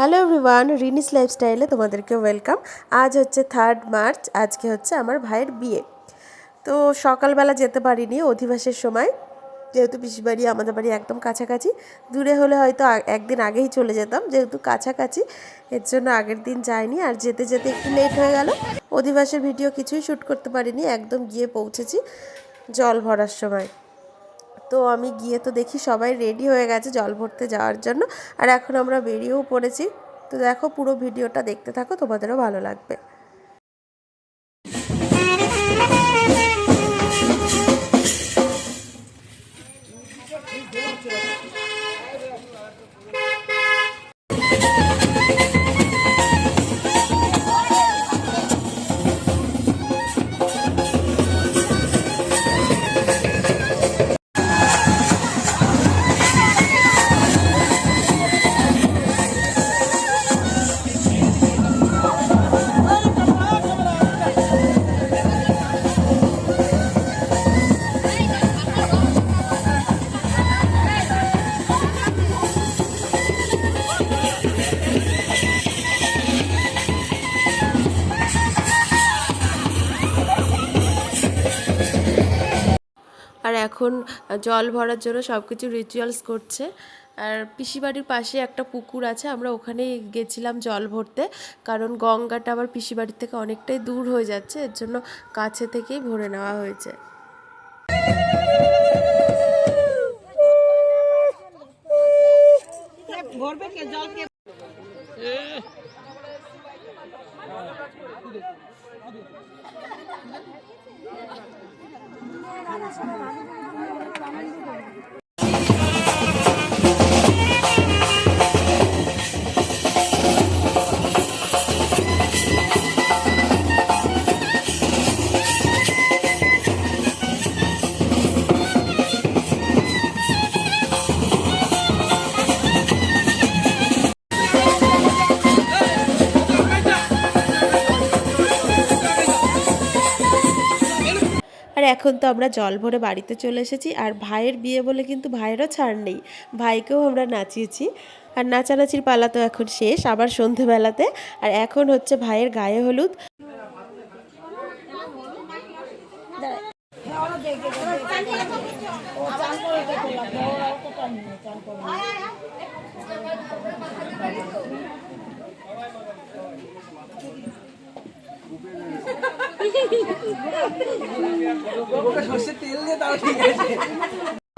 Hello everyone, Rini's লাইফস্টাইলে তোমাদেরকে welcome. আজ হচ্ছে 3 মার্চ। আজকে হচ্ছে আমার ভাইয়ের বিয়ে। তো সকালবেলা যেতে পারিনি অধিবাসের সময়, যেহেতু পিসির বাড়ি আমাদের বাড়ি একদম কাছাকাছি। দূরে হলে হয়তো একদিন আগেই চলে যেতাম, যেহেতু কাছাকাছি এর জন্য আগের দিন যাইনি। আর যেতে যেতে একটু লেট হয়ে গেল, অধিবাসের ভিডিও কিছুই শ্যুট করতে পারিনি। একদম গিয়ে পৌঁছেছি জল ভরার সময়। তো আমি গিয়ে তো দেখি সবাই রেডি হয়ে গেছে জল ভরতে যাওয়ার জন্য, আর এখন আমরা বেরিয়েও পড়েছি। তো দেখো, পুরো ভিডিওটা দেখতে থাকো, তোমাদেরও ভালো লাগবে। আর এখন জল ভরার জন্য সব কিছু রিচুয়ালস করছে। আর পিসিবাড়ির পাশে একটা পুকুর আছে, আমরা ওখানেই গেছিলাম জল ভরতে, কারণ গঙ্গাটা আবার পিসিবাড়ির থেকে অনেকটাই দূর হয়ে যাচ্ছে, এর জন্য কাছে থেকেই ভরে নেওয়া হয়েছে। আর এখন তো আমরা জল ভরে বাড়িতে চলে এসেছি। আর ভাইয়ের বিয়ে বলে কিন্তু ভাইয়েরও ছাড় নেই, ভাইকেও আমরা নাচিয়েছি। আর নাচানাচির পালা তো এখন শেষ, আবার সন্ধেবেলাতে। আর এখন হচ্ছে ভাইয়ের গায়ে হলুদ।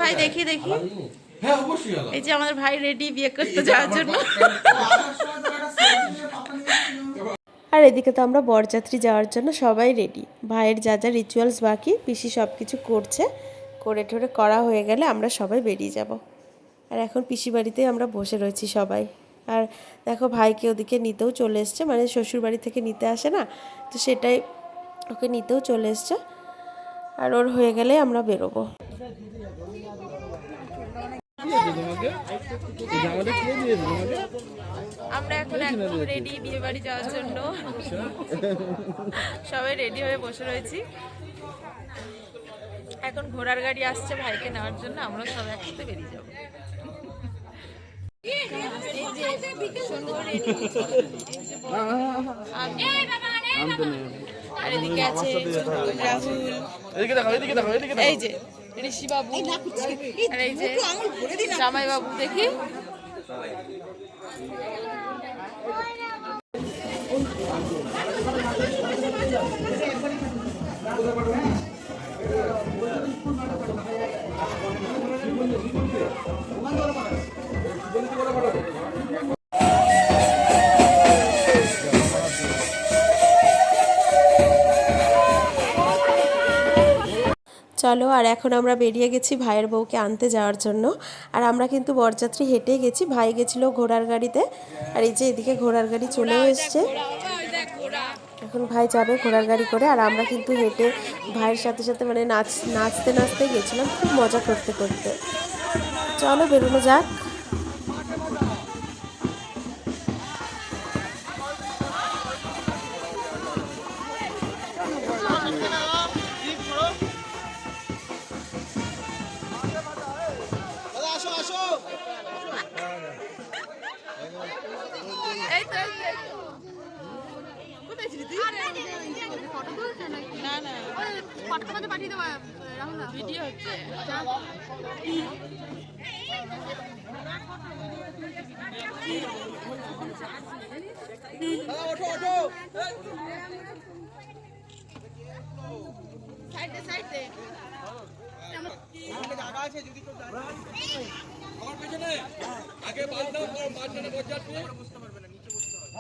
ভাই দেখি দেখি, এই যে আমাদের ভাই রেডি বিয়ে করতে যাওয়ার জন্য। আর এদিকে তো আমরা বরযাত্রী যাওয়ার জন্য সবাই রেডি। ভাইয়ের যা যা রিচুয়ালস বাকি পিসি সব কিছু করছে, করে ঠোরে করা হয়ে গেলে আমরা সবাই বেরিয়ে যাব। আর এখন পিসি বাড়িতেই আমরা বসে রয়েছি সবাই। আর দেখো, ভাইকে ওদিকে নিতেও চলে এসছে, মানে শ্বশুর বাড়ি থেকে নিতে আসে না, তো সেটাই ওকে নিতেও চলে এসছে। আর ওর হয়ে গেলে আমরা বেরোবো। আমরা এখন একদম রেডি বিয়ে বাড়ি যাওয়ার জন্য, সবাই রেডি হয়ে বসে রয়েছি। এখন ঘোড়ার গাড়ি আসছে ভাইকে নেওয়ার জন্য, আমরা সবাই একসাথে বেরিয়ে যাবো। আর এদিকে আছে রাহুল, এই যে ঋষি বাবু, আর এই যে জামাই বাবু। দেখি চলো। আর এখন আমরা বেরিয়ে গেছি ভাইয়ের বউকে আনতে যাওয়ার জন্য। আর আমরা কিন্তু বরযাত্রী হেঁটেই গেছি, ভাই গেছিল ঘোড়ার গাড়িতে। আর এই যে এদিকে ঘোড়ার গাড়ি চলেও এসছে, এখন ভাই যাবে ঘোড়ার গাড়ি করে। আর আমরা কিন্তু হেঁটে ভাইয়ের সাথে সাথে মানে নাচতে নাচতে গেছিলাম, খুব মজা করতে করতে। চলো বেরোনো যাক। এই তো কোথায় ছিলি তুই? ফটো তুলছে নাকি? না না ফটো মধ্যে পাঠিয়ে দেবো রাহুল, ভিডিও হচ্ছে। ওঠো ওঠো সাইডে সাইডে আমার জায়গা আছে যদি কেউ যায় আমার পেছনে আগে বাদ দাও মাঝখানে বসে বুঝতে পারবে না নিচে বসতে হবে।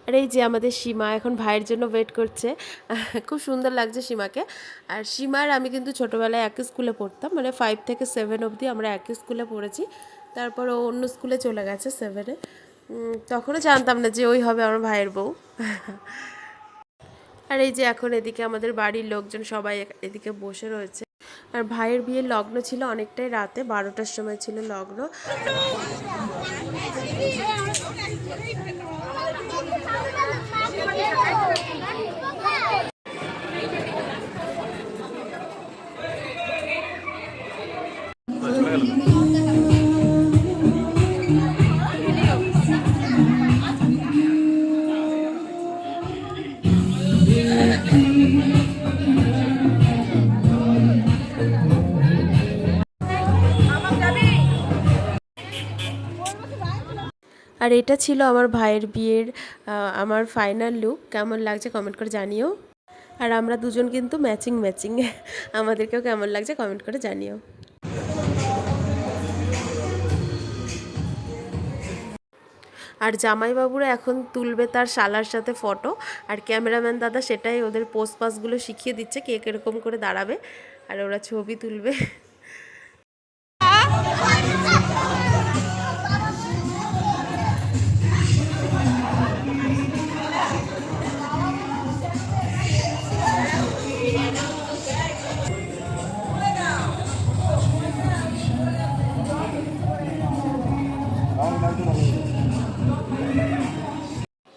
আর এই যে আমাদের সীমা এখন ভাইয়ের জন্য ওয়েট করছে। খুব সুন্দর লাগছে সীমাকে। আর সীমার আমি কিন্তু ছোটোবেলায় একই স্কুলে পড়তাম, মানে 5 থেকে 7 অবধি আমরা একই স্কুলে পড়েছি। তারপর ও অন্য স্কুলে চলে গেছে 7-এ। তখনও জানতাম না যে ওই হবে আমার ভাইয়ের বউ। আর এই যে এখন এদিকে আমাদের বাড়ির লোকজন সবাই এদিকে বসে রয়েছে। আর ভাইয়ের বিয়ের লগ্ন ছিল অনেকটাই রাতে, 12টার সময় ছিল লগ্ন। আর এটা ছিল আমার ভাইয়ের বিয়ের আমার ফাইনাল লুক। কেমন লাগছে কমেন্ট করে জানিও। আর আমরা দুজন কিন্তু ম্যাচিং ম্যাচিং। আমাদেরকেও কেমন লাগছে কমেন্ট করে জানিও। আর জামাইবাবুরা এখন তুলবে তার শালার সাথে ফটো। আর ক্যামেরাম্যান দাদা সেটাই ওদের পোজ পাসগুলো শিখিয়ে দিচ্ছে, কে কিরকম করে দাঁড়াবে আর ওরা ছবি তুলবে।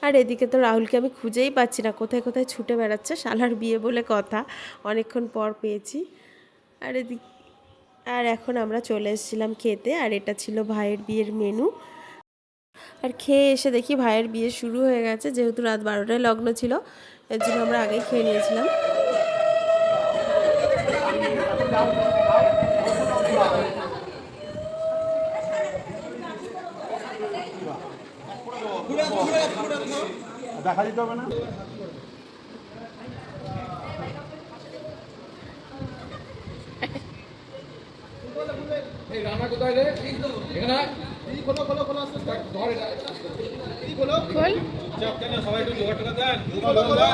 আর এদিকে তো রাহুলকে আমি খুঁজেই পাচ্ছি না, কোথায় কোথায় ছুটে বেড়াচ্ছে। শালার বিয়ে বলে কথা, অনেকক্ষণ পর পেয়েছি। আর আর এখন আমরা চলে এসেছিলাম খেতে, আর এটা ছিল ভাইয়ের বিয়ের মেনু। আর খেয়ে এসে দেখি ভাইয়ের বিয়ে শুরু হয়ে গেছে, যেহেতু রাত 12টায় লগ্ন ছিল, এর জন্য আমরা আগেই খেয়ে নিয়েছিলাম। দেখা দিতে হবে না। এই রান্না কোথায় রে? এখানে খোলো খোলো খোলো আস্তে আস্তে ধর এটা খোলো খোল চাপ কেন সবাই একটু জোগাড় করে দেন খোলো খোলো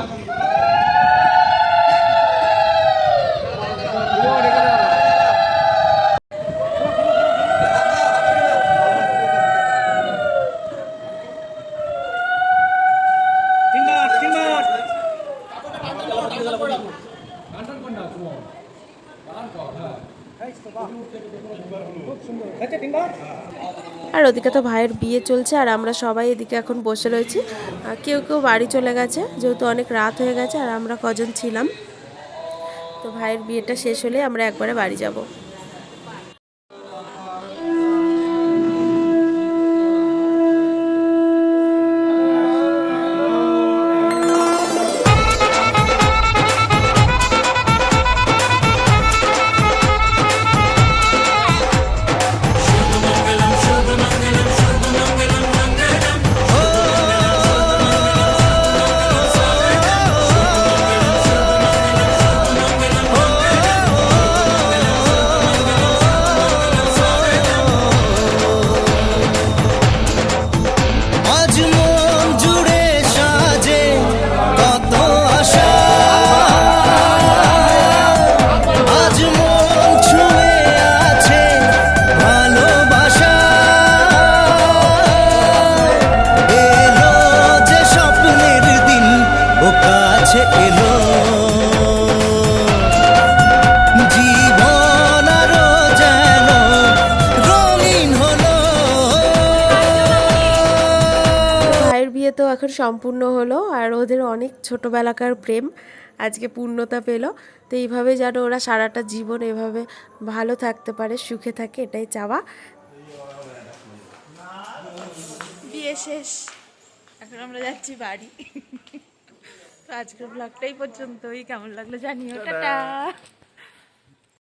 আর ওদিকে তো ভাইয়ের বিয়ে চলছে, আর আমরা সবাই এদিকে এখন বসে রয়েছি। কেউ কেউ বাড়ি চলে গেছে, যেহেতু অনেক রাত হয়ে গেছে, আর আমরা কজন ছিলাম। তো ভাইয়ের বিয়েটা শেষ হলে আমরা একবারে বাড়ি যাব। আজ মন জুড়ে সাজে কত আশা, আজ মন ছুঁয়ে আছে ভালোবাসা, এলো যে স্বপ্নের দিন ও কাছে এলো, জীবন আরো যেন রঙিন হলো। ভাইয়ের বিয়ে তো এখন সম্পূর্ণ হলো, আর ওদের অনেক ছোটোবেলাকার প্রেম আজকে পূর্ণতা পেল। তো এইভাবে যেন ওরা সারাটা জীবন এভাবে ভালো থাকতে পারে, সুখে থাকে, এটাই চাওয়া। বিয়ে শেষ, এখন আমরা যাচ্ছি বাড়ি। তো আজকের ব্লগটাই পর্যন্তই, কেমন লাগলো জানিও, টাটা।